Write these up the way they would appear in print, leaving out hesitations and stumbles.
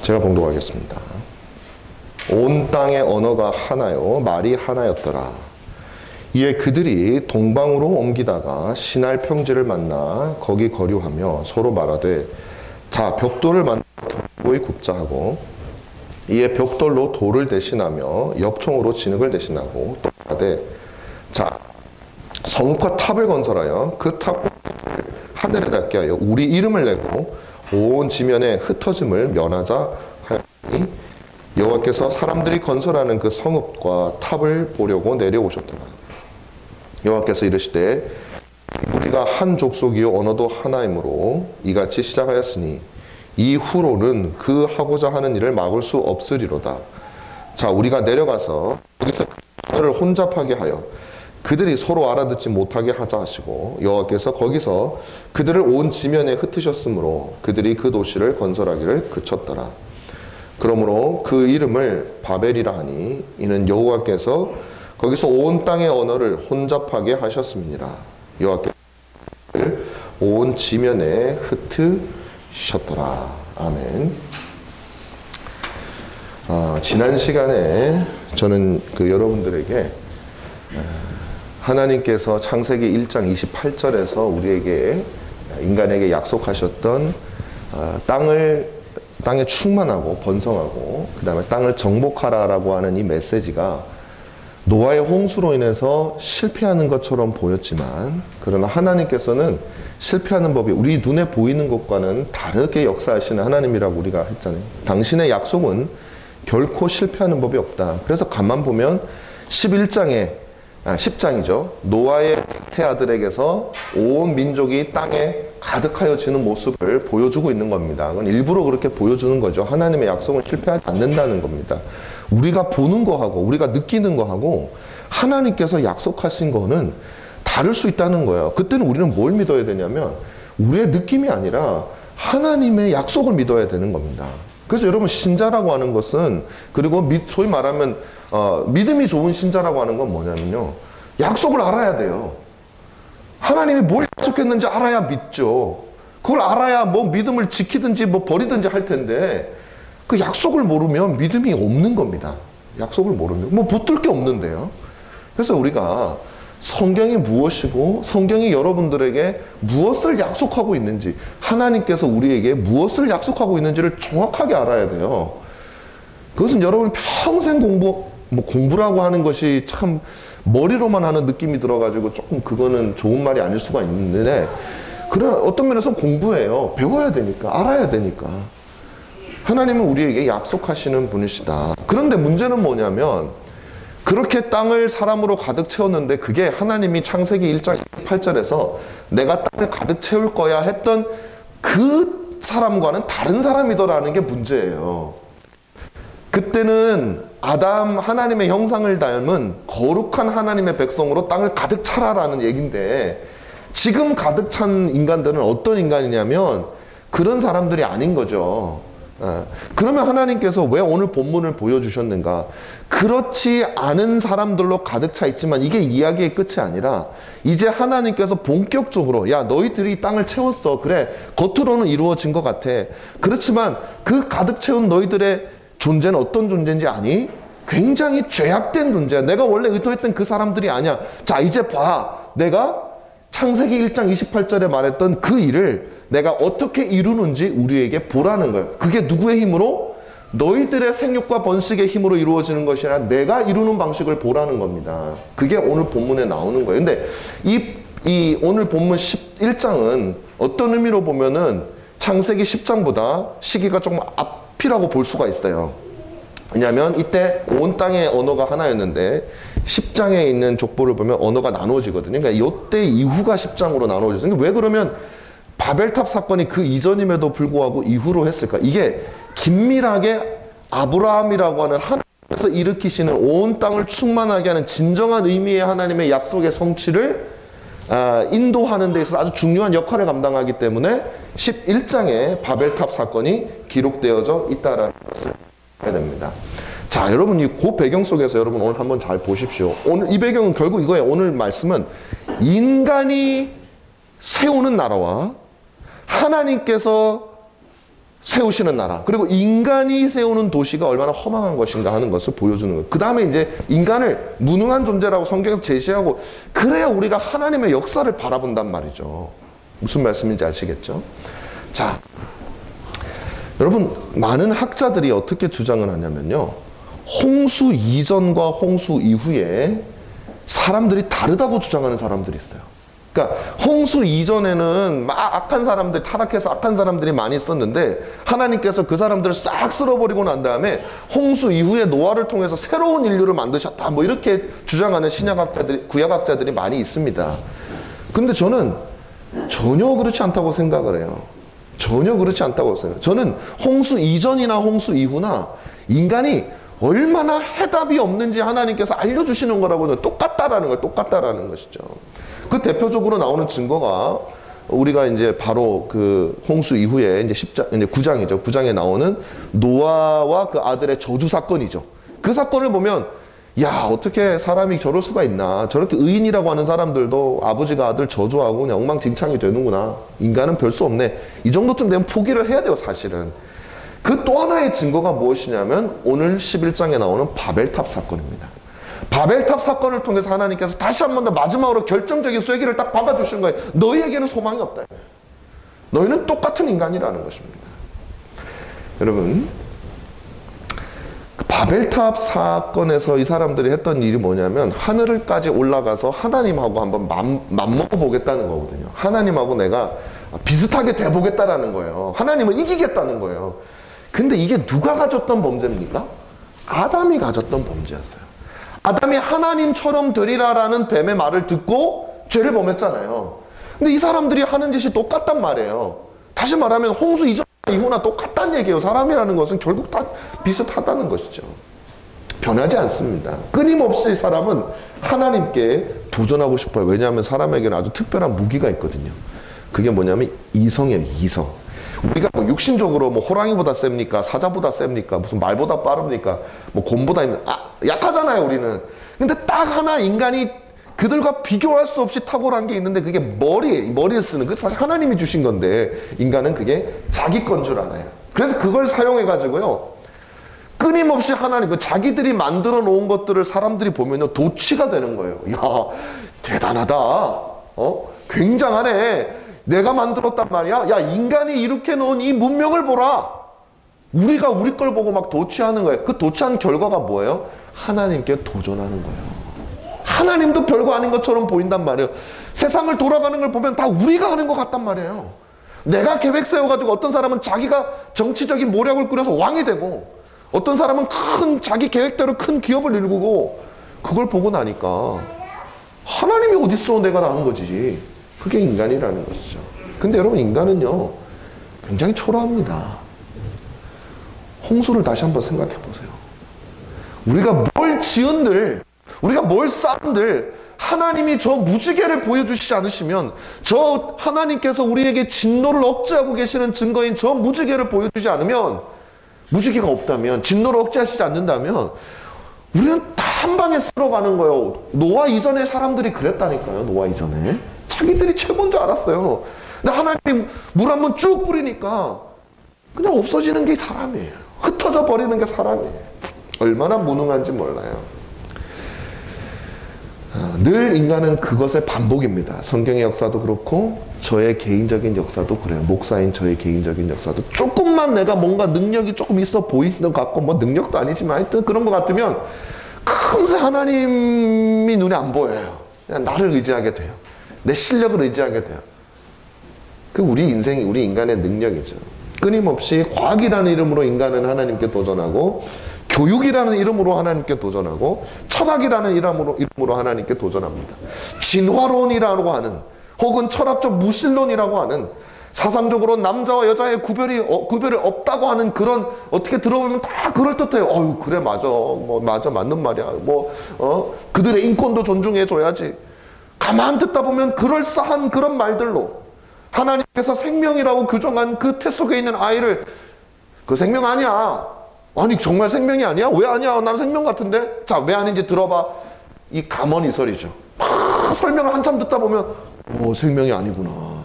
제가 봉독하겠습니다. 온 땅의 언어가 하나요 말이 하나였더라. 이에 그들이 동방으로 옮기다가 시날 평지를 만나 거기 거류하며 서로 말하되 자 벽돌을 만들어 견고히 굽자 하고 이에 벽돌로 돌을 대신하며 엽총으로 진흙을 대신하고 또 말하되 자 성읍과 탑을 건설하여 그 탑과 하늘에 닿게 하여 우리 이름을 내고 온 지면에 흩어짐을 면하자 하였더니 여호와께서 사람들이 건설하는 그 성읍과 탑을 보려고 내려오셨더라. 여호와께서 이르시되 우리가 한 족속이요 언어도 하나이므로 이같이 시작하였으니 이후로는 그 하고자 하는 일을 막을 수 없으리로다. 자 우리가 내려가서 거기서 그들을 혼잡하게 하여 그들이 서로 알아듣지 못하게 하자 하시고 여호와께서 거기서 그들을 온 지면에 흩으셨으므로 그들이 그 도시를 건설하기를 그쳤더라. 그러므로 그 이름을 바벨이라 하니 이는 여호와께서 거기서 온 땅의 언어를 혼잡하게 하셨음이니라. 여호와께서 온 지면에 흩으셨더라. 아멘. 지난 시간에 저는 여러분들에게 하나님께서 창세기 1장 28절에서 우리에게 인간에게 약속하셨던 땅에 충만하고 번성하고 그 다음에 땅을 정복하라라고 하는 이 메시지가 노아의 홍수로 인해서 실패하는 것처럼 보였지만 그러나 하나님께서는 실패하는 법이 우리 눈에 보이는 것과는 다르게 역사하시는 하나님이라고 우리가 했잖아요. 당신의 약속은 결코 실패하는 법이 없다. 그래서 가만 보면 10장이죠. 노아의 세 아들에게서 온 민족이 땅에 가득하여지는 모습을 보여주고 있는 겁니다. 그건 일부러 그렇게 보여주는 거죠. 하나님의 약속은 실패하지 않는다는 겁니다. 우리가 보는 거하고 우리가 느끼는 거하고 하나님께서 약속하신 거는 다를 수 있다는 거예요. 그때는 우리는 뭘 믿어야 되냐면 우리의 느낌이 아니라 하나님의 약속을 믿어야 되는 겁니다. 그래서 여러분 신자라고 하는 것은 그리고 소위 말하면 믿음이 좋은 신자라고 하는 건 뭐냐면요. 약속을 알아야 돼요. 하나님이 뭘 약속했는지 알아야 믿죠. 그걸 알아야 뭐 믿음을 지키든지 뭐 버리든지 할 텐데 그 약속을 모르면 믿음이 없는 겁니다. 약속을 모르면 뭐 붙들 게 없는데요. 그래서 우리가 성경이 무엇이고 성경이 여러분들에게 무엇을 약속하고 있는지 하나님께서 우리에게 무엇을 약속하고 있는지를 정확하게 알아야 돼요. 그것은 여러분 평생 공부라고 하는 것이 참 머리로만 하는 느낌이 들어가지고 조금 그거는 좋은 말이 아닐 수가 있는데 그러나 어떤 면에서 공부예요. 배워야 되니까 알아야 되니까 하나님은 우리에게 약속하시는 분이시다. 그런데 문제는 뭐냐면 그렇게 땅을 사람으로 가득 채웠는데 그게 하나님이 창세기 1장 8절에서 내가 땅을 가득 채울 거야 했던 그 사람과는 다른 사람이더라는 게 문제예요. 그때는 아담 하나님의 형상을 닮은 거룩한 하나님의 백성으로 땅을 가득 차라라는 얘기인데 지금 가득 찬 인간들은 어떤 인간이냐면 그런 사람들이 아닌 거죠. 그러면 하나님께서 왜 오늘 본문을 보여주셨는가? 그렇지 않은 사람들로 가득 차 있지만 이게 이야기의 끝이 아니라 이제 하나님께서 본격적으로 야 너희들이 땅을 채웠어. 그래 겉으로는 이루어진 것 같아. 그렇지만 그 가득 채운 너희들의 존재는 어떤 존재인지 아니? 굉장히 죄악된 존재야. 내가 원래 의도했던 그 사람들이 아니야. 자 이제 봐. 내가 창세기 1장 28절에 말했던 그 일을 내가 어떻게 이루는지 우리에게 보라는 거예요. 그게 누구의 힘으로? 너희들의 생육과 번식의 힘으로 이루어지는 것이 아니라 내가 이루는 방식을 보라는 겁니다. 그게 오늘 본문에 나오는 거예요. 근데 이 오늘 본문 11장은 어떤 의미로 보면은 창세기 10장보다 시기가 조금 앞이라고 볼 수가 있어요. 왜냐하면 이때 온 땅의 언어가 하나였는데 10장에 있는 족보를 보면 언어가 나눠지거든요. 그러니까 이때 이후가 10장으로 나눠져요. 왜 그러면 바벨탑 사건이 그 이전임에도 불구하고 이후로 했을까? 이게 긴밀하게 아브라함이라고 하는 하나님께서 일으키시는 온 땅을 충만하게 하는 진정한 의미의 하나님의 약속의 성취를 인도하는 데 있어서 아주 중요한 역할을 감당하기 때문에 11장에 바벨탑 사건이 기록되어져 있다라는 것을 해야 됩니다. 자, 여러분 그 배경 속에서 여러분 오늘 한번 잘 보십시오. 오늘 이 배경은 결국 이거예요. 오늘 말씀은 인간이 세우는 나라와 하나님께서 세우시는 나라, 그리고 인간이 세우는 도시가 얼마나 허망한 것인가 하는 것을 보여주는 거예요. 그 다음에 이제 인간을 무능한 존재라고 성경에서 제시하고, 그래야 우리가 하나님의 역사를 바라본단 말이죠. 무슨 말씀인지 아시겠죠? 자, 여러분, 많은 학자들이 어떻게 주장을 하냐면요, 홍수 이전과 홍수 이후에 사람들이 다르다고 주장하는 사람들이 있어요. 그러니까 홍수 이전에는 막 악한 사람들, 타락해서 악한 사람들이 많이 있었는데 하나님께서 그 사람들을 싹 쓸어버리고 난 다음에 홍수 이후에 노아를 통해서 새로운 인류를 만드셨다, 뭐 이렇게 주장하는 신약학자들이, 구약학자들이 많이 있습니다. 근데 저는 전혀 그렇지 않다고 생각을 해요. 전혀 그렇지 않다고 생각해요. 저는 홍수 이전이나 홍수 이후나 인간이 얼마나 해답이 없는지 하나님께서 알려주시는 거라고는 똑같다라는 거예요. 똑같다라는 것이죠. 그 대표적으로 나오는 증거가 우리가 이제 바로 그 홍수 이후에 이제 9장이죠. 9장에 나오는 노아와 그 아들의 저주 사건이죠. 그 사건을 보면, 야, 어떻게 사람이 저럴 수가 있나. 저렇게 의인이라고 하는 사람들도 아버지가 아들 저주하고 그냥 엉망진창이 되는구나. 인간은 별 수 없네. 이 정도쯤 되면 포기를 해야 돼요, 사실은. 그 또 하나의 증거가 무엇이냐면 오늘 11장에 나오는 바벨탑 사건입니다. 바벨탑 사건을 통해서 하나님께서 다시 한 번 더 마지막으로 결정적인 쐐기를 딱 박아주신 거예요. 너희에게는 소망이 없다. 너희는 똑같은 인간이라는 것입니다. 여러분, 그 바벨탑 사건에서 이 사람들이 했던 일이 뭐냐면 하늘까지 올라가서 하나님하고 한번 맞먹어 보겠다는 거거든요. 하나님하고 내가 비슷하게 돼보겠다라는 거예요. 하나님을 이기겠다는 거예요. 근데 이게 누가 가졌던 범죄입니까? 아담이 가졌던 범죄였어요. 아담이 하나님처럼 되리라라는 뱀의 말을 듣고 죄를 범했잖아요. 근데 이 사람들이 하는 짓이 똑같단 말이에요. 다시 말하면 홍수 이전 이후나 똑같다는 얘기예요. 사람이라는 것은 결국 다 비슷하다는 것이죠. 변하지 않습니다. 끊임없이 사람은 하나님께 도전하고 싶어요. 왜냐하면 사람에게는 아주 특별한 무기가 있거든요. 그게 뭐냐면 이성이에요. 이성. 우리가 뭐 육신적으로 뭐 호랑이보다 셉니까? 사자보다 셉니까? 무슨 말보다 빠릅니까? 뭐 곰보다 약하잖아요, 우리는. 근데 딱 하나 인간이 그들과 비교할 수 없이 탁월한 게 있는데 그게 머리를 쓰는, 그 사실 하나님이 주신 건데 인간은 그게 자기 건 줄 알아요. 그래서 그걸 사용해 가지고요, 끊임없이 하나님, 그 자기들이 만들어 놓은 것들을 사람들이 보면요, 도취가 되는 거예요. 야, 대단하다. 굉장하네. 내가 만들었단 말이야. 야, 인간이 이렇게 놓은 이 문명을 보라. 우리가 우리 걸 보고 막 도취하는 거예요. 그 도취한 결과가 뭐예요? 하나님께 도전하는 거예요. 하나님도 별거 아닌 것처럼 보인단 말이에요. 세상을 돌아가는 걸 보면 다 우리가 하는 것 같단 말이에요. 내가 계획 세워가지고 어떤 사람은 자기가 정치적인 모략을 꾸려서 왕이 되고, 어떤 사람은 자기 계획대로 큰 기업을 일구고, 그걸 보고 나니까 하나님이 어딨어, 내가 나은 거지. 그게 인간이라는 것이죠. 근데 여러분, 인간은요 굉장히 초라합니다. 홍수를 다시 한번 생각해 보세요. 우리가 뭘 지은들, 우리가 뭘 쌓은들 하나님이 저 무지개를 보여주시지 않으시면, 저 하나님께서 우리에게 진노를 억제하고 계시는 증거인 저 무지개를 보여주지 않으면, 무지개가 없다면, 진노를 억제하시지 않는다면 우리는 다 한 방에 쓸어가는 거예요. 노아 이전에 사람들이 그랬다니까요. 노아 이전에 자기들이 최고인 줄 알았어요. 근데 하나님 물 한번 쭉 뿌리니까 그냥 없어지는 게 사람이에요. 흩어져 버리는 게 사람이에요. 얼마나 무능한지 몰라요. 늘 인간은 그것의 반복입니다. 성경의 역사도 그렇고 저의 개인적인 역사도 그래요. 목사인 저의 개인적인 역사도 조금만 내가 뭔가 능력이 조금 있어 보이는 것 같고, 뭐 능력도 아니지만 하여튼 그런 것 같으면 금세 하나님이 눈에 안 보여요. 그냥 나를 의지하게 돼요. 내 실력을 의지하게 돼요. 그 우리 인생이, 우리 인간의 능력이죠. 끊임없이 과학이라는 이름으로 인간은 하나님께 도전하고, 교육이라는 이름으로 하나님께 도전하고, 철학이라는 이름으로 하나님께 도전합니다. 진화론이라고 하는, 혹은 철학적 무신론이라고 하는, 사상적으로 남자와 여자의 구별이 없다고 하는 그런, 어떻게 들어보면 다 그럴듯해요. 어유, 그래, 맞아. 뭐, 맞아, 맞는 말이야. 그들의 인권도 존중해줘야지. 가만 듣다 보면 그럴싸한 그런 말들로 하나님께서 생명이라고 규정한 그 태 속에 있는 아이를, 그 생명 아니야. 아니, 정말 생명이 아니야? 왜 아니야? 나는 생명 같은데? 자, 왜 아닌지 들어봐. 이 가머니설이죠. 설명을 한참 듣다 보면 생명이 아니구나.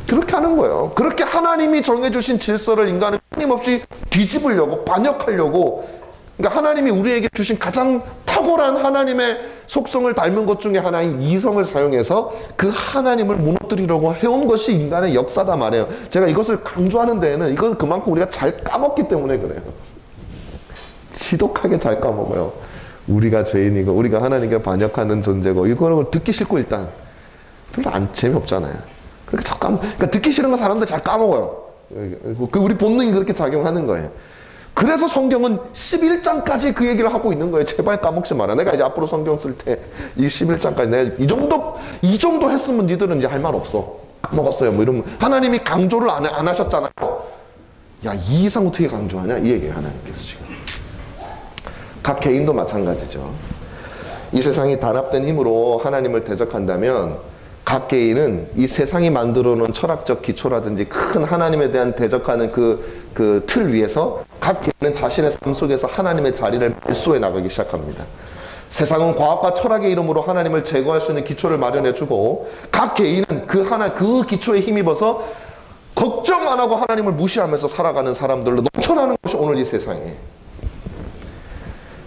그렇게 하는 거예요. 그렇게 하나님이 정해주신 질서를 인간은 끊임없이 뒤집으려고, 반역하려고. 그러니까 하나님이 우리에게 주신 가장 탁월한 하나님의 속성을 닮은 것 중에 하나인 이성을 사용해서 그 하나님을 무너뜨리려고 해온 것이 인간의 역사다 말이에요. 제가 이것을 강조하는 데에는 이건 그만큼 우리가 잘 까먹기 때문에 그래요. 지독하게 잘 까먹어요. 우리가 죄인이고 우리가 하나님께 반역하는 존재고 이거를 듣기 싫고 일단 별로 재미없잖아요. 그렇게 자꾸 그러니까 듣기 싫은 거 사람들 잘 까먹어요. 우리 본능이 그렇게 작용하는 거예요. 그래서 성경은 11장까지 그 얘기를 하고 있는 거예요. 제발 까먹지 마라. 내가 이제 앞으로 성경 쓸 때 이 11장까지 내가 이 정도 했으면 니들은 이제 할 말 없어. 까먹었어요. 뭐 이러면 하나님이 강조를 안 하셨잖아요. 야, 이 이상 어떻게 강조하냐? 이 얘기예요, 하나님께서 지금. 각 개인도 마찬가지죠. 이 세상이 단합된 힘으로 하나님을 대적한다면 각 개인은 이 세상이 만들어 놓은 철학적 기초라든지 큰 하나님에 대한 대적하는 그 틀 위에서 각 개인은 자신의 삶 속에서 하나님의 자리를 발소해 나가기 시작합니다. 세상은 과학과 철학의 이름으로 하나님을 제거할 수 있는 기초를 마련해주고 각 개인은 그 기초에 힘입어서 걱정 안 하고 하나님을 무시하면서 살아가는 사람들로 넘쳐나는 것이 오늘 이 세상에.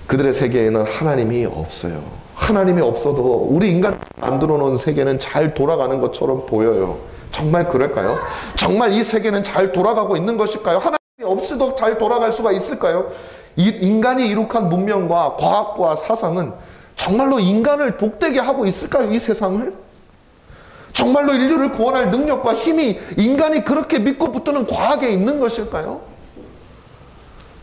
그들의 세계에는 하나님이 없어요. 하나님이 없어도 우리 인간 만들어 놓은 세계는 잘 돌아가는 것처럼 보여요. 정말 그럴까요? 정말 이 세계는 잘 돌아가고 있는 것일까요? 하나님이 없이도 잘 돌아갈 수가 있을까요? 인간이 이룩한 문명과 과학과 사상은 정말로 인간을 복되게 하고 있을까요? 이 세상을? 정말로 인류를 구원할 능력과 힘이 인간이 그렇게 믿고 붙드는 과학에 있는 것일까요?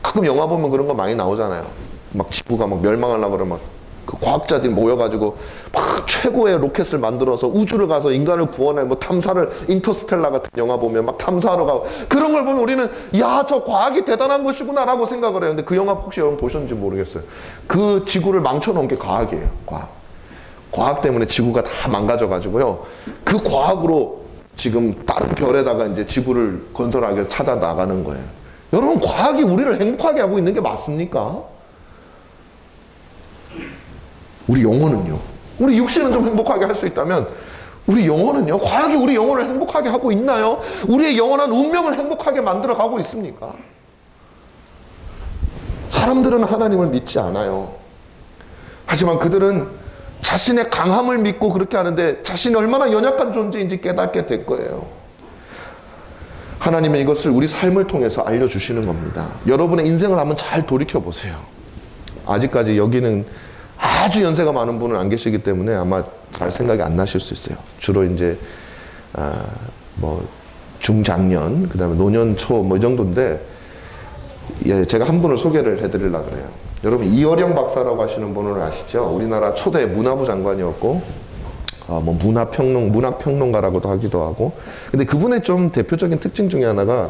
가끔 영화 보면 그런 거 많이 나오잖아요. 막 지구가 막 멸망하려고 그러면 그 과학자들이 모여가지고 막 최고의 로켓을 만들어서 우주를 가서 인간을 구원할 뭐 탐사를 인터스텔라 같은 영화 보면 막 탐사하러 가고 그런 걸 보면 우리는 야, 저 과학이 대단한 것이구나 라고 생각을 해요. 근데 그 영화 혹시 여러분 보셨는지 모르겠어요. 그 지구를 망쳐놓은 게 과학이에요. 과학 때문에 지구가 다 망가져가지고요. 그 과학으로 지금 다른 별에다가 이제 지구를 건설하기 위해서 찾아 나가는 거예요. 여러분, 과학이 우리를 행복하게 하고 있는 게 맞습니까? 우리 영혼은요? 우리 육신은 좀 행복하게 할 수 있다면 우리 영혼은요? 과학이 우리 영혼을 행복하게 하고 있나요? 우리의 영원한 운명을 행복하게 만들어 가고 있습니까? 사람들은 하나님을 믿지 않아요. 하지만 그들은 자신의 강함을 믿고 그렇게 하는데 자신이 얼마나 연약한 존재인지 깨닫게 될 거예요. 하나님은 이것을 우리 삶을 통해서 알려주시는 겁니다. 여러분의 인생을 한번 잘 돌이켜보세요. 아직까지 여기는 아주 연세가 많은 분은 안 계시기 때문에 아마 잘 생각이 안 나실 수 있어요. 주로 이제 뭐 중장년, 그 다음에 노년초 뭐 이 정도인데, 예, 제가 한 분을 소개를 해드리려고 그래요. 여러분, 이어령 박사라고 하시는 분을 아시죠? 우리나라 초대 문화부 장관이었고 뭐 문학평론가라고도 하기도 하고. 근데 그분의 좀 대표적인 특징 중에 하나가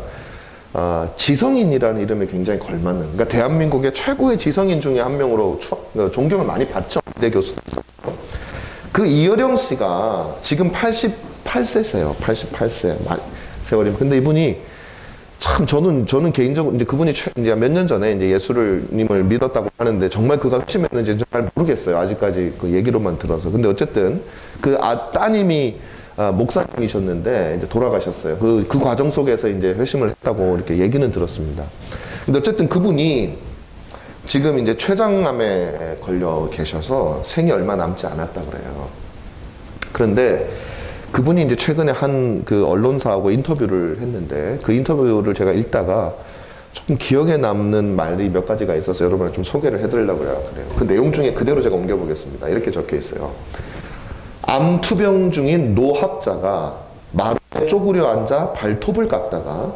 지성인이라는 이름에 굉장히 걸맞는, 그러니까 대한민국의 최고의 지성인 중에 한 명으로 존경을 많이 받죠. 대 교수도. 그 이어령 씨가 지금 88세세요. 88세 세월이면. 근데 이분이 참 저는 개인적으로 이제 그분이 이제 몇 년 전에 이제 예수님을 믿었다고 하는데 정말 그가 핵심이었는지 잘 모르겠어요. 아직까지 그 얘기로만 들어서. 근데 어쨌든 그 따님이 목사님이셨는데 이제 돌아가셨어요. 그 과정 속에서 이제 회심을 했다고 이렇게 얘기는 들었습니다. 근데 어쨌든 그분이 지금 이제 췌장암에 걸려 계셔서 생이 얼마 남지 않았다 그래요. 그런데 그분이 이제 최근에 한 그 언론사하고 인터뷰를 했는데 그 인터뷰를 제가 읽다가 조금 기억에 남는 말이 몇 가지가 있어서 여러분을 좀 소개를 해드리려고 그래요. 그 내용 중에 그대로 제가 옮겨보겠습니다. 이렇게 적혀 있어요. 암 투병 중인 노학자가 마루에 쪼그려 앉아 발톱을 깎다가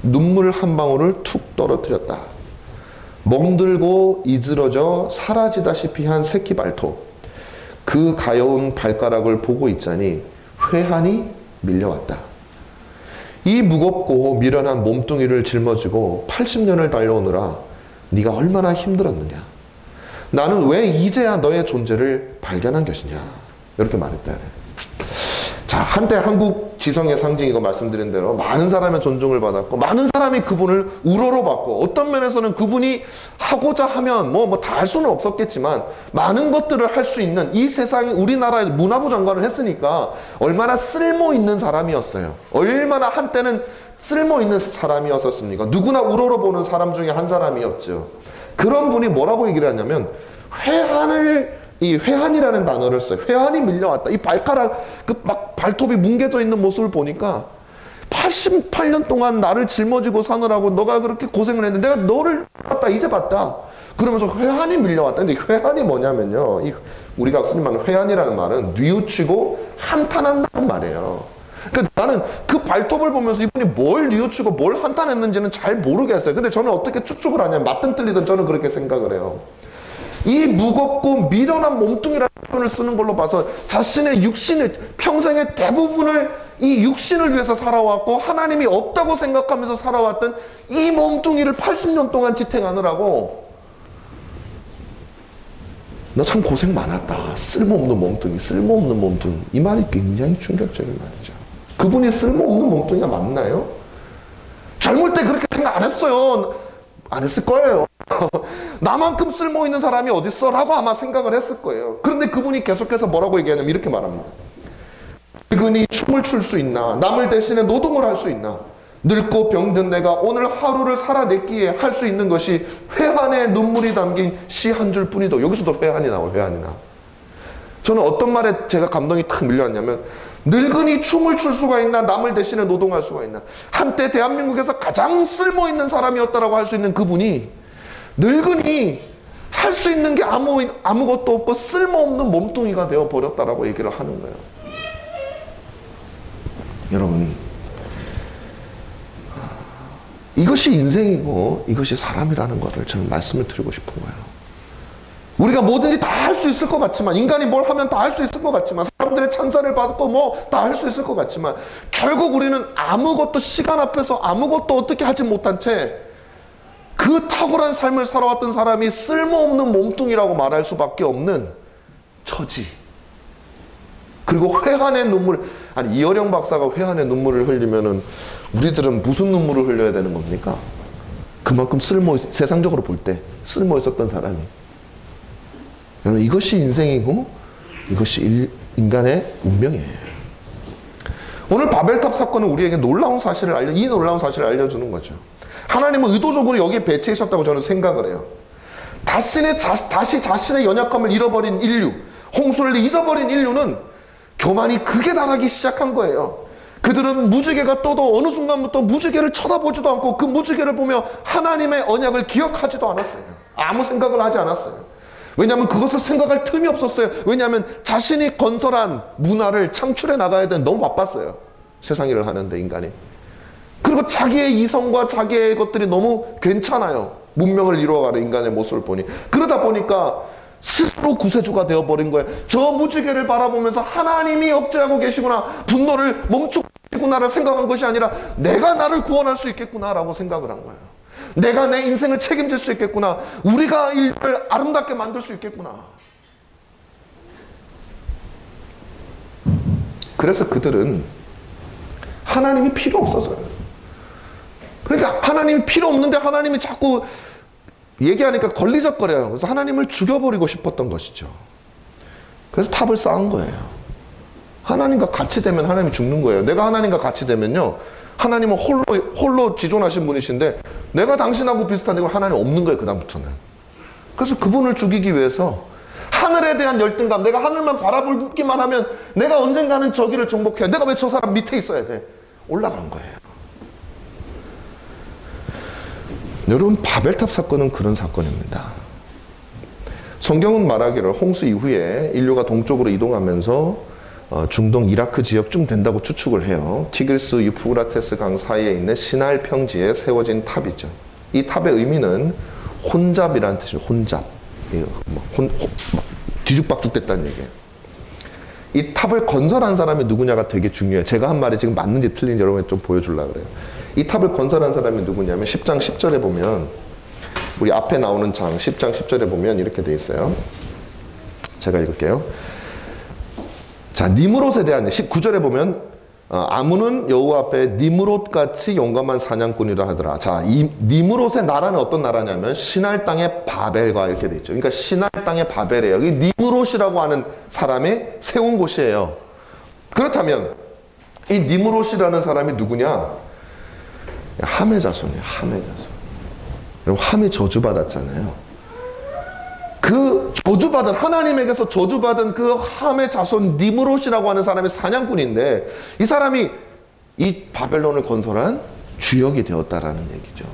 눈물 한 방울을 툭 떨어뜨렸다. 멍들고 이즈러져 사라지다시피 한 새끼 발톱. 그 가여운 발가락을 보고 있자니 회한이 밀려왔다. 이 무겁고 미련한 몸뚱이를 짊어지고 80년을 달려오느라 네가 얼마나 힘들었느냐. 나는 왜 이제야 너의 존재를 발견한 것이냐. 이렇게 말했다. 자, 한때 한국 지성의 상징이고 말씀드린 대로 많은 사람의 존중을 받았고 많은 사람이 그분을 우러러 봤고 어떤 면에서는 그분이 하고자 하면 뭐 다 할 수는 없었겠지만 많은 것들을 할 수 있는 이 세상이 우리나라의 문화부 장관을 했으니까 얼마나 쓸모 있는 사람이었어요. 얼마나 한때는 쓸모 있는 사람이었었습니까? 누구나 우러러 보는 사람 중에 한 사람이었죠. 그런 분이 뭐라고 얘기를 하냐면 이 회한이라는 단어를 써요. 회한이 밀려왔다. 이 발가락, 막 발톱이 뭉개져 있는 모습을 보니까 88년 동안 나를 짊어지고 사느라고 너가 그렇게 고생을 했는데 내가 너를 봤다, 이제 봤다. 그러면서 회한이 밀려왔다. 근데 회한이 뭐냐면요. 우리가 쓰는 말은 회한이라는 말은 뉘우치고 한탄한다는 말이에요. 그러니까 나는 그 발톱을 보면서 이분이 뭘 뉘우치고 뭘 한탄했는지는 잘 모르겠어요. 근데 저는 어떻게 추측을 하냐면 맞든 틀리든 저는 그렇게 생각을 해요. 이 무겁고 미련한 몸뚱이라는 표현을 쓰는 걸로 봐서 자신의 육신을 평생의 대부분을 이 육신을 위해서 살아왔고 하나님이 없다고 생각하면서 살아왔던 이 몸뚱이를 80년 동안 지탱하느라고 너 참 고생 많았다. 쓸모없는 몸뚱이, 쓸모없는 몸뚱이. 이 말이 굉장히 충격적인 말이죠. 그분이 쓸모없는 몸뚱이가 맞나요? 젊을 때 그렇게 생각 안 했어요. 안 했을 거예요. 나만큼 쓸모 있는 사람이 어딨어? 라고 아마 생각을 했을 거예요. 그런데 그분이 계속해서 뭐라고 얘기하냐면 이렇게 말합니다. 늙은이 춤을 출 수 있나? 남을 대신에 노동을 할 수 있나? 늙고 병든 내가 오늘 하루를 살아냈기에 할 수 있는 것이 회한의 눈물이 담긴 시 한 줄 뿐이다. 여기서도 회한이 나와요. 회한이 나와. 저는 어떤 말에 제가 감동이 탁 밀려왔냐면 늙은이 춤을 출 수가 있나? 남을 대신에 노동할 수가 있나? 한때 대한민국에서 가장 쓸모있는 사람이었다라고 할 수 있는 그분이 늙은이 할 수 있는 게 아무것도 없고 쓸모없는 몸뚱이가 되어버렸다라고 얘기를 하는 거예요. 여러분, 이것이 인생이고 이것이 사람이라는 것을 저는 말씀을 드리고 싶은 거예요. 우리가 뭐든지 다 할 수 있을 것 같지만, 인간이 뭘 하면 다 할 수 있을 것 같지만, 사람들의 찬사를 받고 뭐 다 할 수 있을 것 같지만, 결국 우리는 아무것도 시간 앞에서 아무것도 어떻게 하지 못한 채 그 탁월한 삶을 살아왔던 사람이 쓸모없는 몸뚱이라고 말할 수밖에 없는 처지. 그리고 회한의 눈물, 아니 이어령 박사가 회한의 눈물을 흘리면은 우리들은 무슨 눈물을 흘려야 되는 겁니까? 그만큼 세상적으로 볼 때 쓸모 있었던 사람이. 여러분, 이것이 인생이고 이것이 인간의 운명이에요. 오늘 바벨탑 사건은 우리에게 이 놀라운 사실을 알려주는 거죠. 하나님은 의도적으로 여기에 배치하셨다고 저는 생각을 해요. 다시 자신의 연약함을 잃어버린 인류, 홍수를 잊어버린 인류는 교만이 극에 달하기 시작한 거예요. 그들은 무지개가 떠도 어느 순간부터 무지개를 쳐다보지도 않고 그 무지개를 보며 하나님의 언약을 기억하지도 않았어요. 아무 생각을 하지 않았어요. 왜냐하면 그것을 생각할 틈이 없었어요. 왜냐하면 자신이 건설한 문화를 창출해 나가야 되는 너무 바빴어요. 세상 일을 하는데 인간이. 그리고 자기의 이성과 자기의 것들이 너무 괜찮아요. 문명을 이루어가는 인간의 모습을 보니. 그러다 보니까 스스로 구세주가 되어버린 거예요. 저 무지개를 바라보면서 하나님이 억제하고 계시구나, 분노를 멈추고 계시구나를 생각한 것이 아니라 내가 나를 구원할 수 있겠구나라고 생각을 한 거예요. 내가 내 인생을 책임질 수 있겠구나. 우리가 인류를 아름답게 만들 수 있겠구나. 그래서 그들은 하나님이 필요 없어져요. 그러니까 하나님이 필요 없는데 하나님이 자꾸 얘기하니까 걸리적거려요. 그래서 하나님을 죽여버리고 싶었던 것이죠. 그래서 탑을 쌓은 거예요. 하나님과 같이 되면 하나님이 죽는 거예요. 내가 하나님과 같이 되면요, 하나님은 홀로 지존하신 분이신데 내가 당신하고 비슷한데 하나님 없는 거예요. 그 다음부터는. 그래서 그분을 죽이기 위해서 하늘에 대한 열등감, 내가 하늘만 바라보기만 하면 내가 언젠가는 저기를 정복해야, 내가 왜 저 사람 밑에 있어야 돼? 올라간 거예요. 여러분, 바벨탑 사건은 그런 사건입니다. 성경은 말하기를 홍수 이후에 인류가 동쪽으로 이동하면서 중동 이라크 지역쯤 된다고 추측을 해요. 티그리스 유프라테스 강 사이에 있는 시날 평지에 세워진 탑이죠. 이 탑의 의미는 혼잡이라는 뜻이에요. 혼잡. 뒤죽박죽 됐다는 얘기예요. 이 탑을 건설한 사람이 누구냐가 되게 중요해요. 제가 한 말이 지금 맞는지 틀린지 여러분이 좀 보여주려고 그래요. 이 탑을 건설한 사람이 누구냐면 10장 10절에 보면, 우리 앞에 나오는 장 10장 10절에 보면 이렇게 돼 있어요. 제가 읽을게요. 자, 니므롯에 대한 19절에 보면 아문은 여호와 앞에 니므롯같이 용감한 사냥꾼이라 하더라. 자, 이 니므롯의 나라는 어떤 나라냐면 시날 땅의 바벨과 이렇게 돼 있죠. 그러니까 시날 땅의 바벨이에요. 여기 니므롯이라고 하는 사람이 세운 곳이에요. 그렇다면 이 니므롯이라는 사람이 누구냐? 함의 자손이에요. 함의 자손. 여러분, 함이 저주받았잖아요. 그 저주받은, 하나님에게서 저주받은 그 함의 자손 니므롯이라고 하는 사람이 사냥꾼인데, 이 사람이 이 바벨론을 건설한 주역이 되었다라는 얘기죠.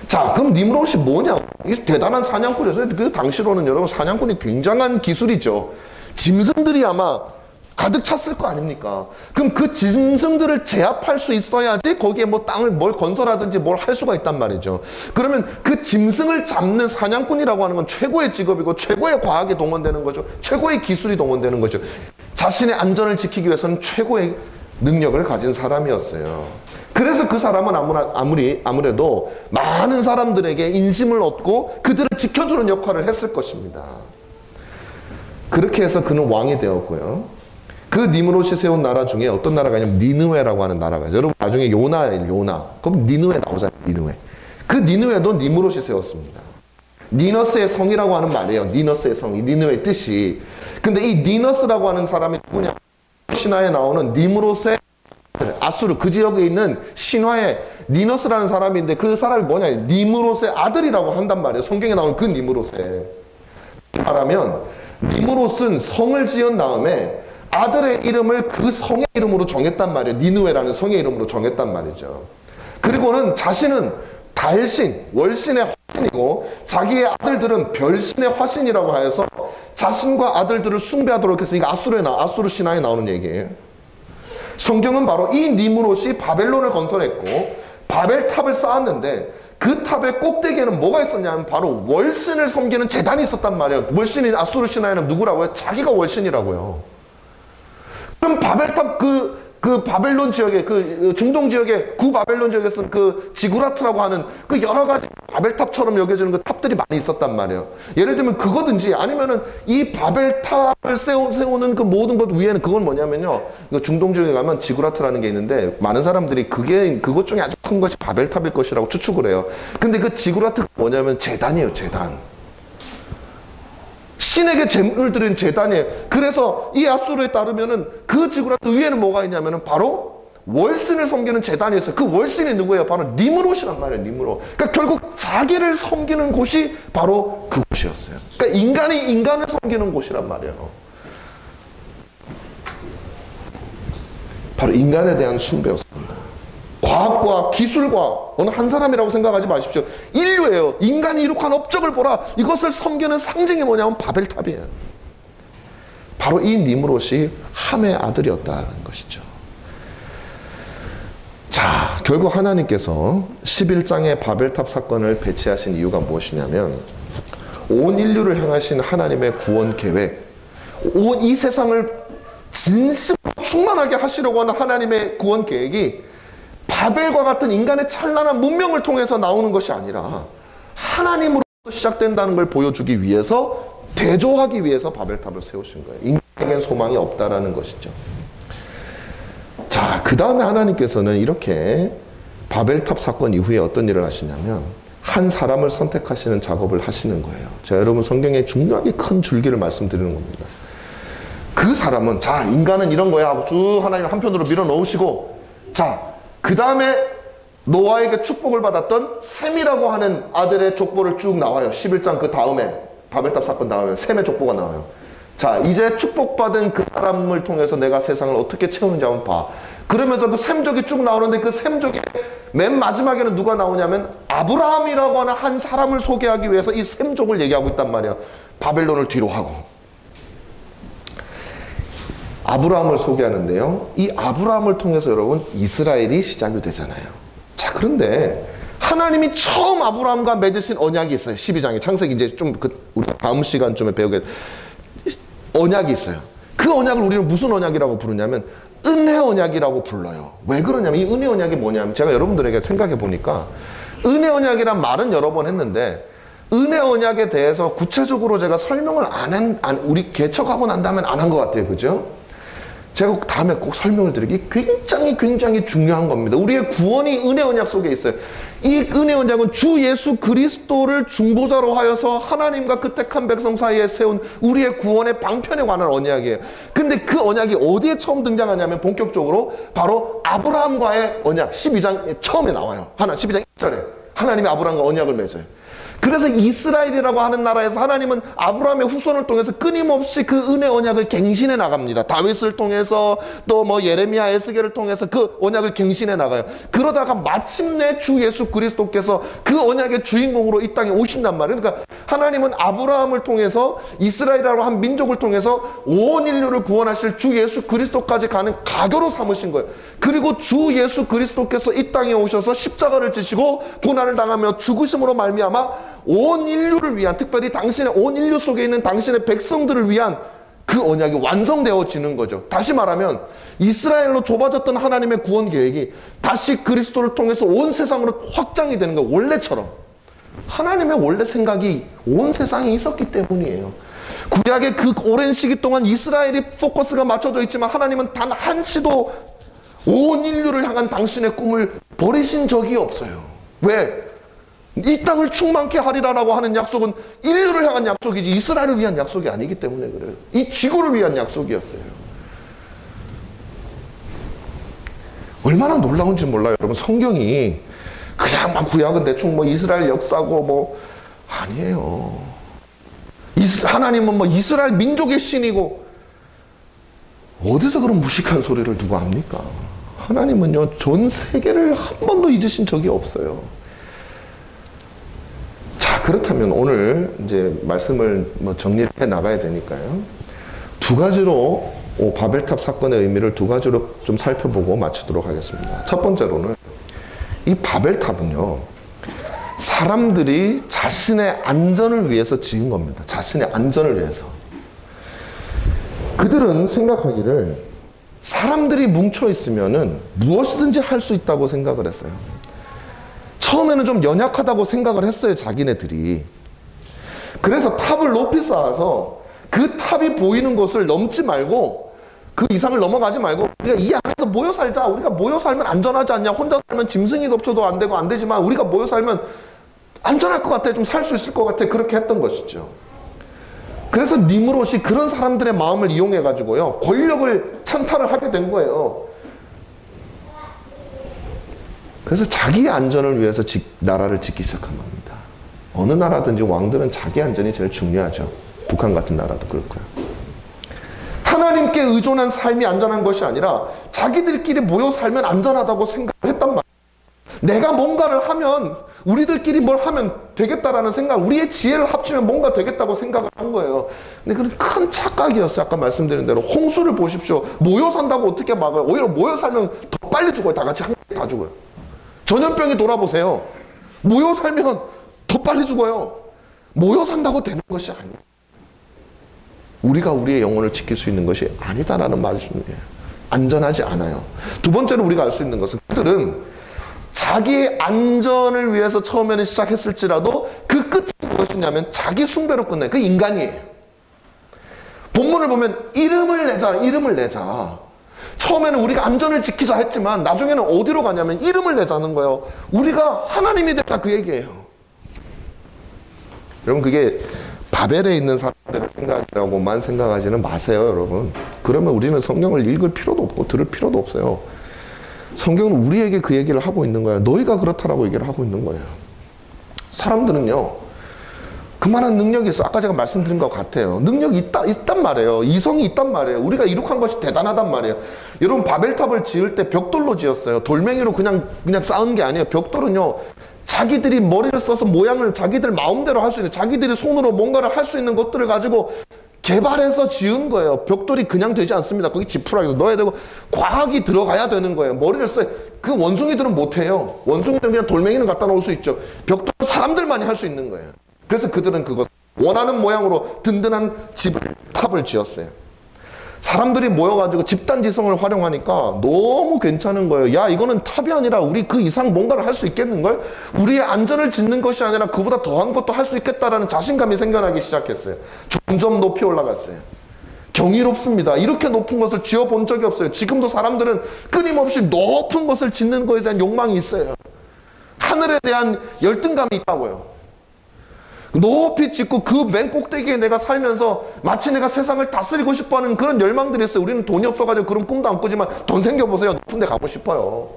자, 그럼 니므롯이 뭐냐? 이 대단한 사냥꾼이었어요. 그 당시로는 여러분 사냥꾼이 굉장한 기술이죠. 짐승들이 아마 가득 찼을 거 아닙니까? 그럼 그 짐승들을 제압할 수 있어야지 거기에 뭐 땅을 뭘 건설하든지 뭘 할 수가 있단 말이죠. 그러면 그 짐승을 잡는 사냥꾼이라고 하는 건 최고의 직업이고 최고의 과학이 동원되는 거죠. 최고의 기술이 동원되는 거죠. 자신의 안전을 지키기 위해서는 최고의 능력을 가진 사람이었어요. 그래서 그 사람은 아무래도 많은 사람들에게 인심을 얻고 그들을 지켜주는 역할을 했을 것입니다. 그렇게 해서 그는 왕이 되었고요. 그 니므롯이 세운 나라 중에 어떤 나라가 있냐면 니느웨라고 하는 나라가 있어요. 여러분 나중에 요나. 그럼 니느웨 나오잖아요. 니느웨. 그 니느웨도 니므롯이 세웠습니다. 니너스의 성이라고 하는 말이에요. 니너스의 성이. 니느웨의 뜻이. 근데 이 니너스라고 하는 사람이 누구냐? 신화에 나오는 니므롯의 아수르, 그 지역에 있는 신화에 니너스라는 사람인데 그 사람이 뭐냐? 니므롯의 아들이라고 한단 말이에요. 성경에 나오는 그 니므롯에. 말하면 니므롯은 성을 지은 다음에 아들의 이름을 그 성의 이름으로 정했단 말이에요. 니느웨라는 성의 이름으로 정했단 말이죠. 그리고는 자신은 달신, 월신의 화신이고 자기의 아들들은 별신의 화신이라고 하여서 자신과 아들들을 숭배하도록 해서 이게 아수르 신화에 나오는 얘기예요. 성경은 바로 이 니므롯이 바벨론을 건설했고 바벨탑을 쌓았는데 그 탑의 꼭대기에는 뭐가 있었냐면 바로 월신을 섬기는 제단이 있었단 말이에요. 월신이 아수르 신화에는 누구라고요? 자기가 월신이라고요. 그럼 바벨탑 그 바벨론 지역에 그 중동 지역에 구바벨론 지역에서는 그 지구라트라고 하는 그 여러 가지 바벨탑처럼 여겨지는 그 탑들이 많이 있었단 말이에요. 예를 들면 그거든지 아니면은 이 바벨탑을 세우는 그 모든 것 위에는 그건 뭐냐면요. 이거 중동 지역에 가면 지구라트라는 게 있는데 많은 사람들이 그것 중에 아주 큰 것이 바벨탑일 것이라고 추측을 해요. 근데 그 지구라트가 뭐냐면 제단이에요. 제단. 신에게 제물을 드리는 제단이에요. 그래서 이 아수르에 따르면은 그 지구라트 위에는 뭐가 있냐면은 바로 월신을 섬기는 제단이 있어요. 그 월신이 누구예요? 바로 니므롯이란 말이에요. 니므롯. 그러니까 결국 자기를 섬기는 곳이 바로 그곳이었어요. 그러니까 인간이 인간을 섬기는 곳이란 말이에요. 바로 인간에 대한 숭배였습니다. 과학과 기술과 어느 한 사람이라고 생각하지 마십시오. 인류예요. 인간이 이룩한 업적을 보라. 이것을 섬기는 상징이 뭐냐면 바벨탑이에요. 바로 이 니므롯이 함의 아들이었다는 것이죠. 자, 결국 하나님께서 11장의 바벨탑 사건을 배치하신 이유가 무엇이냐면 온 인류를 향하신 하나님의 구원 계획, 온 이 세상을 진심으로 충만하게 하시려고 하는 하나님의 구원 계획이 바벨과 같은 인간의 찬란한 문명을 통해서 나오는 것이 아니라 하나님으로부터 시작된다는 걸 보여주기 위해서, 대조하기 위해서 바벨탑을 세우신 거예요. 인간에겐 소망이 없다라는 것이죠. 자, 그 다음에 하나님께서는 이렇게 바벨탑 사건 이후에 어떤 일을 하시냐면 한 사람을 선택하시는 작업을 하시는 거예요. 제가 여러분 성경에 중요하게 큰 줄기를 말씀드리는 겁니다. 그 사람은, 자, 인간은 이런 거야 하고 쭉 하나님 한편으로 밀어 넣으시고, 자, 그 다음에 노아에게 축복을 받았던 셈이라고 하는 아들의 족보를 쭉 나와요. 11장 그 다음에, 바벨탑 사건 다음에 셈의 족보가 나와요. 자, 이제 축복받은 그 사람을 통해서 내가 세상을 어떻게 채우는지 한번 봐. 그러면서 그 셈족이 쭉 나오는데 그 셈족의 맨 마지막에는 누가 나오냐면 아브라함이라고 하는 한 사람을 소개하기 위해서 이 셈족을 얘기하고 있단 말이에요. 바벨론을 뒤로 하고. 아브라함을 소개하는데요. 이 아브라함을 통해서 여러분 이스라엘이 시작이 되잖아요. 자, 그런데 하나님이 처음 아브라함과 맺으신 언약이 있어요. 12장에 창세기 이제 좀 우리 다음 시간쯤에 배우게 언약이 있어요. 그 언약을 우리는 무슨 언약이라고 부르냐면 은혜 언약이라고 불러요. 왜 그러냐면 이 은혜 언약이 뭐냐면 제가 여러분들에게 생각해 보니까 은혜 언약이란 말은 여러 번 했는데 은혜 언약에 대해서 구체적으로 제가 설명을 우리 개척하고 난 다음엔 안 한 것 같아요. 그죠? 제가 다음에 꼭 설명을 드리기 굉장히 중요한 겁니다. 우리의 구원이 은혜 언약 속에 있어요. 이 은혜 언약은 주 예수 그리스도를 중보자로 하여서 하나님과 그 택한 백성 사이에 세운 우리의 구원의 방편에 관한 언약이에요. 근데 그 언약이 어디에 처음 등장하냐면 본격적으로 바로 아브라함과의 언약 12장 처음에 나와요. 12장 1절에 하나님이 아브라함과 언약을 맺어요. 그래서 이스라엘이라고 하는 나라에서 하나님은 아브라함의 후손을 통해서 끊임없이 그 은혜 언약을 갱신해 나갑니다. 다윗을 통해서 또 뭐 예레미야, 에스겔을 통해서 그 언약을 갱신해 나가요. 그러다가 마침내 주 예수 그리스도께서 그 언약의 주인공으로 이 땅에 오신단 말이에요. 그러니까 하나님은 아브라함을 통해서 이스라엘이라고 한 민족을 통해서 온 인류를 구원하실 주 예수 그리스도까지 가는 가교로 삼으신 거예요. 그리고 주 예수 그리스도께서 이 땅에 오셔서 십자가를 지시고 고난을 당하며 죽으심으로 말미암아 온 인류를 위한, 특별히 당신의 온 인류 속에 있는 당신의 백성들을 위한 그 언약이 완성되어지는 거죠. 다시 말하면 이스라엘로 좁아졌던 하나님의 구원 계획이 다시 그리스도를 통해서 온 세상으로 확장이 되는 거예요. 원래처럼. 하나님의 원래 생각이 온 세상에 있었기 때문이에요. 구약의 그 오랜 시기 동안 이스라엘이 포커스가 맞춰져 있지만 하나님은 단 한시도 온 인류를 향한 당신의 꿈을 버리신 적이 없어요. 왜? 이 땅을 충만케 하리라라고 하는 약속은 인류를 향한 약속이지 이스라엘을 위한 약속이 아니기 때문에 그래요. 이 지구를 위한 약속이었어요. 얼마나 놀라운지 몰라요. 여러분, 성경이 그냥 막 구약은 대충 뭐 이스라엘 역사고 뭐 아니에요. 하나님은 뭐 이스라엘 민족의 신이고 어디서 그런 무식한 소리를 누가 합니까? 하나님은요 전 세계를 한 번도 잊으신 적이 없어요. 자, 그렇다면 오늘 이제 말씀을 뭐 정리해 나가야 되니까요. 두 가지로 바벨탑 사건의 의미를 두 가지로 좀 살펴보고 마치도록 하겠습니다. 첫 번째로는 이 바벨탑은요 사람들이 자신의 안전을 위해서 지은 겁니다. 자신의 안전을 위해서. 그들은 생각하기를 사람들이 뭉쳐 있으면은 무엇이든지 할 수 있다고 생각을 했어요. 처음에는 좀 연약하다고 생각을 했어요, 자기네들이. 그래서 탑을 높이 쌓아서 그 탑이 보이는 것을 넘지 말고 그 이상을 넘어가지 말고 우리가 이 안에서 모여 살자. 우리가 모여 살면 안전하지 않냐. 혼자 살면 짐승이 덮쳐도 안 되고 안 되지만 우리가 모여 살면 안전할 것 같아. 좀 살 수 있을 것 같아. 그렇게 했던 것이죠. 그래서 니므롯이 그런 사람들의 마음을 이용해 가지고요 권력을 찬탈을 하게 된 거예요. 그래서 자기 안전을 위해서 나라를 짓기 시작한 겁니다. 어느 나라든지 왕들은 자기 안전이 제일 중요하죠. 북한 같은 나라도 그렇고요. 하나님께 의존한 삶이 안전한 것이 아니라 자기들끼리 모여 살면 안전하다고 생각을 했단 말이에요. 내가 뭔가를 하면 우리들끼리 뭘 하면 되겠다라는 생각, 우리의 지혜를 합치면 뭔가 되겠다고 생각을 한 거예요. 근데 그런 큰 착각이었어요. 아까 말씀드린 대로 홍수를 보십시오. 모여 산다고 어떻게 막아요? 오히려 모여 살면 더 빨리 죽어요. 다 같이 한 번에 다 죽어요. 전염병이 돌아보세요. 모여 살면 더 빨리 죽어요. 모여 산다고 되는 것이 아니에요. 우리가 우리의 영혼을 지킬 수 있는 것이 아니다라는 말씀이에요. 안전하지 않아요. 두 번째로 우리가 알 수 있는 것은 그들은 자기의 안전을 위해서 처음에는 시작했을지라도 그 끝은 무엇이냐면 자기 숭배로 끝나요. 그 인간이에요. 본문을 보면 이름을 내자. 처음에는 우리가 안전을 지키자 했지만 나중에는 어디로 가냐면 이름을 내자는 거예요. 우리가 하나님이 되자 그 얘기예요. 여러분, 그게 바벨에 있는 사람들의 생각이라고만 생각하지는 마세요, 여러분. 그러면 우리는 성경을 읽을 필요도 없고 들을 필요도 없어요. 성경은 우리에게 그 얘기를 하고 있는 거예요. 너희가 그렇다라고 얘기를 하고 있는 거예요. 사람들은요 그만한 능력이 있어. 아까 제가 말씀드린 것 같아요. 능력이 있단 말이에요. 이성이 있단 말이에요. 우리가 이룩한 것이 대단하단 말이에요. 여러분, 바벨탑을 지을 때 벽돌로 지었어요. 돌멩이로 그냥 쌓은 게 아니에요. 벽돌은요 자기들이 머리를 써서 모양을 자기들 마음대로 할 수 있는, 자기들이 손으로 뭔가를 할 수 있는 것들을 가지고 개발해서 지은 거예요. 벽돌이 그냥 되지 않습니다. 거기 지푸라기도 넣어야 되고 과학이 들어가야 되는 거예요. 머리를 써야. 그 원숭이들은 못해요. 원숭이들은 그냥 돌멩이는 갖다 놓을 수 있죠. 벽돌은 사람들만이 할 수 있는 거예요. 그래서 그들은 그것 원하는 모양으로 든든한 탑을 지었어요. 사람들이 모여가지고 집단지성을 활용하니까 너무 괜찮은 거예요. 야, 이거는 탑이 아니라 우리 그 이상 뭔가를 할 수 있겠는걸? 우리의 안전을 짓는 것이 아니라 그보다 더한 것도 할 수 있겠다라는 자신감이 생겨나기 시작했어요. 점점 높이 올라갔어요. 경이롭습니다. 이렇게 높은 것을 지어본 적이 없어요. 지금도 사람들은 끊임없이 높은 것을 짓는 것에 대한 욕망이 있어요. 하늘에 대한 열등감이 있다고요. 높이 짓고 그 맨 꼭대기에 내가 살면서 마치 내가 세상을 다스리고 싶어하는 그런 열망들이 있어요. 우리는 돈이 없어가지고 그런 꿈도 안 꾸지만 돈 생겨보세요. 높은 데 가고 싶어요.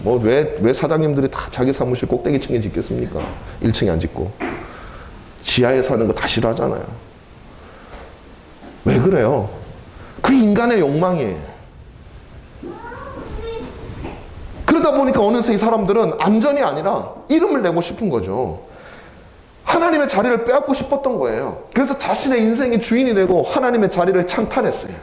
뭐 왜 사장님들이 다 자기 사무실 꼭대기층에 짓겠습니까? 1층에 안 짓고. 지하에 사는 거 다 싫어하잖아요. 왜 그래요? 그 인간의 욕망이에요. 그러다 보니까 어느새 이 사람들은 안전이 아니라 이름을 내고 싶은 거죠. 하나님의 자리를 빼앗고 싶었던 거예요. 그래서 자신의 인생의 주인이 되고 하나님의 자리를 찬탈했어요.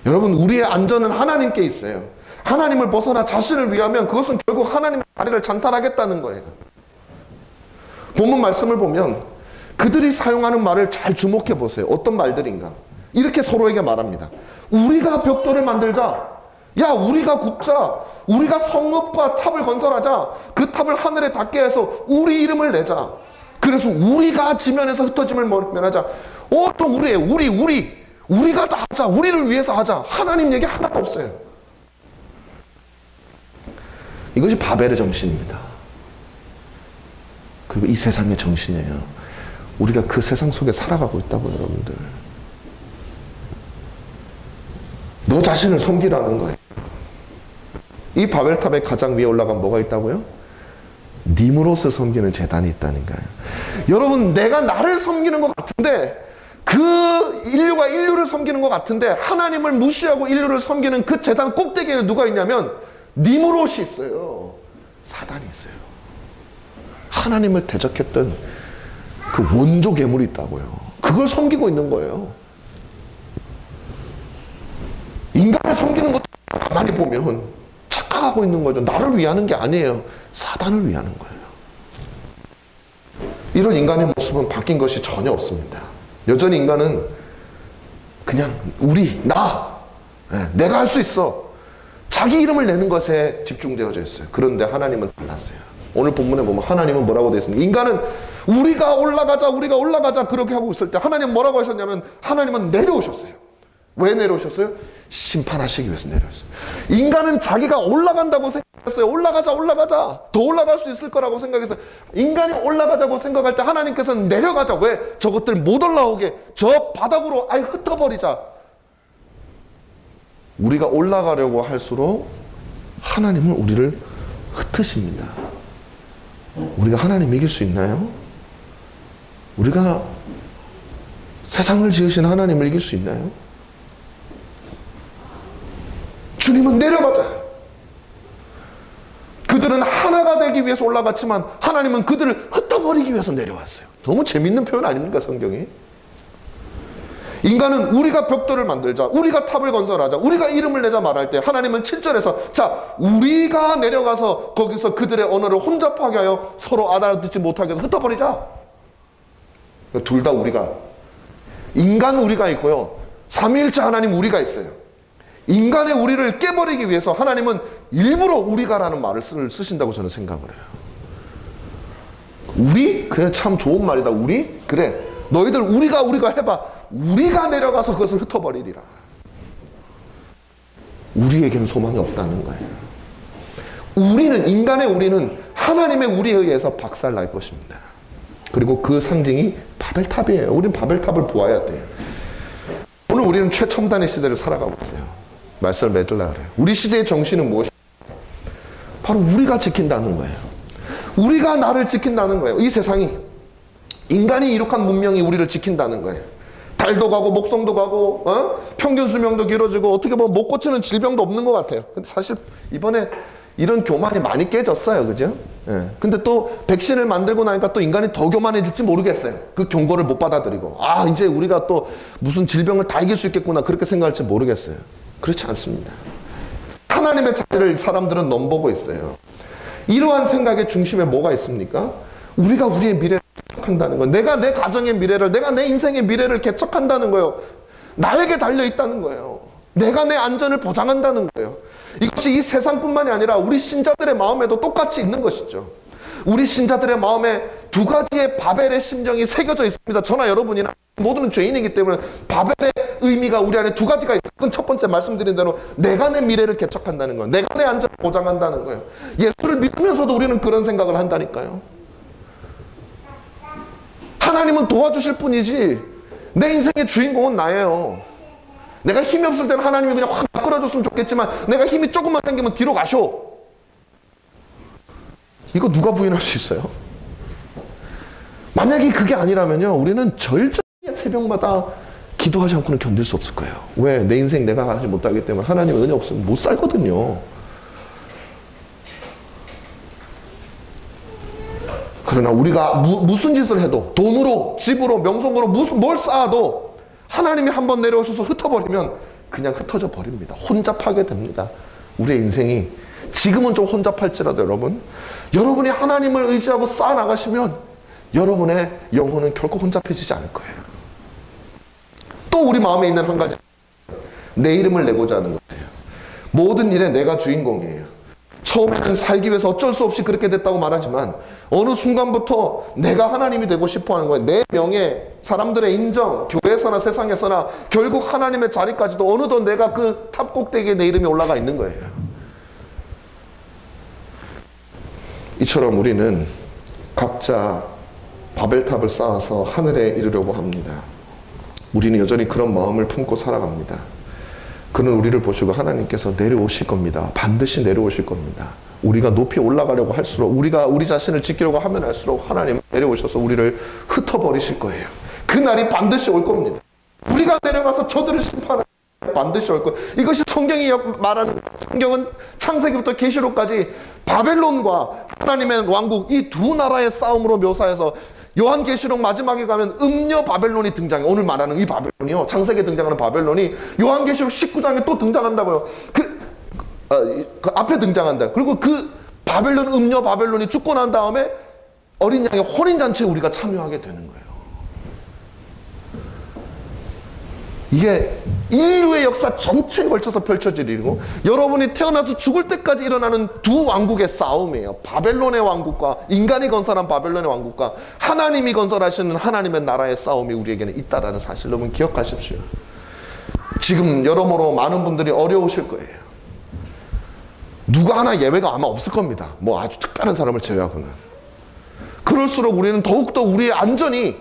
여러분, 우리의 안전은 하나님께 있어요. 하나님을 벗어나 자신을 위하면 그것은 결국 하나님의 자리를 찬탈하겠다는 거예요. 본문 말씀을 보면 그들이 사용하는 말을 잘 주목해 보세요. 어떤 말들인가? 이렇게 서로에게 말합니다. 우리가 벽돌을 만들자. 야, 우리가 굽자. 우리가 성읍과 탑을 건설하자. 그 탑을 하늘에 닿게 해서 우리 이름을 내자. 그래서 우리가 지면에서 흩어짐을 면하자. 또 우리예요. 우리가 다 하자. 우리를 위해서 하자. 하나님 얘기 하나도 없어요. 이것이 바벨의 정신입니다. 그리고 이 세상의 정신이에요. 우리가 그 세상 속에 살아가고 있다고, 여러분들. 너 자신을 섬기라는 거예요. 이 바벨탑의 가장 위에 올라가면 뭐가 있다고요? 니므롯을 섬기는 제단이 있다는 거예요. 여러분, 내가 나를 섬기는 것 같은데, 그 인류를 섬기는 것 같은데, 하나님을 무시하고 인류를 섬기는 그 제단 꼭대기에는 누가 있냐면 니므롯이 있어요. 사단이 있어요. 하나님을 대적했던 그 원조 괴물이 있다고요. 그걸 섬기고 있는 거예요. 인간을 섬기는 것도 가만히 보면 착각하고 있는 거죠. 나를 위하는 게 아니에요. 사단을 위하는 거예요. 이런 인간의 모습은 바뀐 것이 전혀 없습니다. 여전히 인간은 그냥 내가 할 수 있어. 자기 이름을 내는 것에 집중되어져 있어요. 그런데 하나님은 달랐어요. 오늘 본문에 보면 하나님은 뭐라고 되어 있습니까? 인간은 우리가 올라가자 그렇게 하고 있을 때 하나님 뭐라고 하셨냐면 하나님은 내려오셨어요. 왜 내려오셨어요? 심판하시기 위해서 내려왔어요. 인간은 자기가 올라간다고 생각했어요. 올라가자. 더 올라갈 수 있을 거라고 생각했어요. 인간이 올라가자고 생각할 때 하나님께서는 내려가자. 왜? 저것들 못 올라오게 저 바닥으로 아예 흩어버리자. 우리가 올라가려고 할수록 하나님은 우리를 흩으십니다. 우리가 하나님 이길 수 있나요? 우리가 세상을 지으신 하나님을 이길 수 있나요? 주님은 내려가자. 그들은 하나가 되기 위해서 올라갔지만 하나님은 그들을 흩어버리기 위해서 내려왔어요. 너무 재밌는 표현 아닙니까, 성경이? 인간은 우리가 벽돌을 만들자, 우리가 탑을 건설하자, 우리가 이름을 내자 말할 때 하나님은 7절에서 자, 우리가 내려가서 거기서 그들의 언어를 혼잡하게 하여 서로 알아듣지 못하게 해서 흩어버리자. 둘 다 우리가, 인간 우리가 있고요, 삼위일체 하나님 우리가 있어요. 인간의 우리를 깨버리기 위해서 하나님은 일부러 우리가라는 말을 쓰신다고 저는 생각을 해요. 우리? 그래, 참 좋은 말이다. 우리? 그래, 너희들 우리가 해봐. 우리가 내려가서 그것을 흩어버리리라. 우리에게는 소망이 없다는 거예요. 인간의 우리는 하나님의 우리에 의해서 박살날 것입니다. 그리고 그 상징이 바벨탑이에요. 우리는 바벨탑을 보아야 돼요. 오늘 우리는 최첨단의 시대를 살아가고 있어요. 말씀을 맺으려고 그래요. 우리 시대의 정신은 무엇이에요? 바로 우리가 지킨다는 거예요. 우리가 나를 지킨다는 거예요. 이 세상이, 인간이 이룩한 문명이 우리를 지킨다는 거예요. 달도 가고 목성도 가고 평균 수명도 길어지고 어떻게 보면 못 고치는 질병도 없는 것 같아요. 근데 사실 이번에 이런 교만이 많이 깨졌어요. 그죠? 예. 근데 또 백신을 만들고 나니까 또 인간이 더 교만해질지 모르겠어요. 그 경고를 못 받아들이고 이제 우리가 또 무슨 질병을 다 이길 수 있겠구나 그렇게 생각할지 모르겠어요. 그렇지 않습니다. 하나님의 자리를 사람들은 넘보고 있어요. 이러한 생각의 중심에 뭐가 있습니까? 우리가 우리의 미래를 개척한다는 거예요. 내가 내 가정의 미래를, 내가 내 인생의 미래를 개척한다는 거예요. 나에게 달려있다는 거예요. 내가 내 안전을 보장한다는 거예요. 이것이 이 세상뿐만이 아니라 우리 신자들의 마음에도 똑같이 있는 것이죠. 우리 신자들의 마음에 두 가지의 바벨의 심정이 새겨져 있습니다. 저나 여러분이나 모두는 죄인이기 때문에 바벨의 의미가 우리 안에 두 가지가 있어요. 그건 첫 번째 말씀드린 대로 내가 내 미래를 개척한다는 거예요. 내가 내 안전을 보장한다는 거예요. 예수를 믿으면서도 우리는 그런 생각을 한다니까요. 하나님은 도와주실 뿐이지 내 인생의 주인공은 나예요. 내가 힘이 없을 때는 하나님이 그냥 확 끌어줬으면 좋겠지만 내가 힘이 조금만 생기면 뒤로 가쇼. 이거 누가 부인할 수 있어요? 만약에 그게 아니라면요, 우리는 절절히 새벽마다 기도하지 않고는 견딜 수 없을 거예요. 왜? 내 인생 내가 하지 못하기 때문에 하나님 은혜 없으면 못 살거든요. 그러나 우리가 무슨 짓을 해도 돈으로, 집으로, 명성으로 뭘 쌓아도 하나님이 한번 내려오셔서 흩어버리면 그냥 흩어져 버립니다. 혼잡하게 됩니다. 우리의 인생이. 지금은 좀 혼잡할지라도 여러분이 하나님을 의지하고 쌓아나가시면 여러분의 영혼은 결코 혼잡해지지 않을 거예요. 또 우리 마음에 있는 한 가지, 내 이름을 내고자 하는 것이에요. 모든 일에 내가 주인공이에요. 처음에는 살기 위해서 어쩔 수 없이 그렇게 됐다고 말하지만 어느 순간부터 내가 하나님이 되고 싶어 하는 거예요. 내 명예, 사람들의 인정, 교회에서나 세상에서나 결국 하나님의 자리까지도 어느덧 내가 그 탑 꼭대기에 내 이름이 올라가 있는 거예요. 이처럼 우리는 각자 바벨탑을 쌓아서 하늘에 이르려고 합니다. 우리는 여전히 그런 마음을 품고 살아갑니다. 그는 우리를 보시고 하나님께서 내려오실 겁니다. 반드시 내려오실 겁니다. 우리가 높이 올라가려고 할수록, 우리가 우리 자신을 지키려고 하면 할수록 하나님은 내려오셔서 우리를 흩어버리실 거예요. 그날이 반드시 올 겁니다. 우리가 내려가서 저들을 심판하는 반드시 올 거예요. 이것이 성경이 말하는, 성경은 창세기부터 계시록까지 바벨론과 하나님의 왕국, 이 두 나라의 싸움으로 묘사해서 요한계시록 마지막에 가면 음녀 바벨론이 등장해요. 오늘 말하는 이 바벨론이요, 창세기에 등장하는 바벨론이 요한계시록 19장에 또 등장한다고요. 그 앞에 등장한다. 그리고 그 바벨론, 음녀 바벨론이 죽고 난 다음에 어린 양의 혼인잔치에 우리가 참여하게 되는 거예요. 이게 인류의 역사 전체에 걸쳐서 펼쳐질 일이고, 여러분이 태어나서 죽을 때까지 일어나는 두 왕국의 싸움이에요. 바벨론의 왕국과, 인간이 건설한 바벨론의 왕국과 하나님이 건설하시는 하나님의 나라의 싸움이 우리에게는 있다라는 사실 여러분 기억하십시오. 지금 여러모로 많은 분들이 어려우실 거예요. 누가 하나 예외가 아마 없을 겁니다. 뭐 아주 특별한 사람을 제외하고는. 그럴수록 우리는 더욱더 우리의 안전이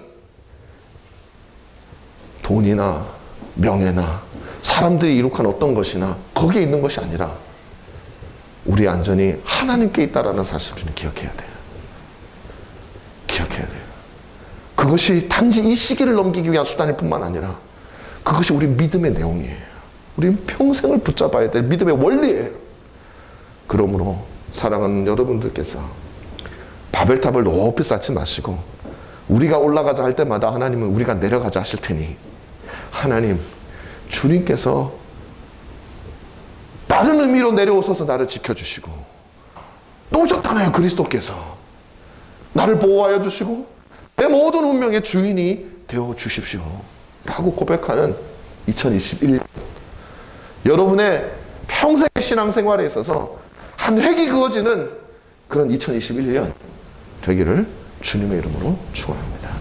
돈이나 명예나 사람들이 이룩한 어떤 것이나 거기에 있는 것이 아니라 우리의 안전이 하나님께 있다라는 사실을 기억해야 돼요. 기억해야 돼요. 그것이 단지 이 시기를 넘기기 위한 수단일 뿐만 아니라 그것이 우리 믿음의 내용이에요. 우리는 평생을 붙잡아야 될 믿음의 원리예요. 그러므로 사랑하는 여러분들께서 바벨탑을 높이 쌓지 마시고 우리가 올라가자 할 때마다 하나님은 우리가 내려가자 하실 테니, 하나님, 주님께서 다른 의미로 내려오셔서 나를 지켜주시고 또 오셨잖아요. 그리스도께서 나를 보호하여 주시고 내 모든 운명의 주인이 되어 주십시오 라고 고백하는 2021년, 여러분의 평생의 신앙생활에 있어서 한 획이 그어지는 그런 2021년 되기를 주님의 이름으로 축원합니다.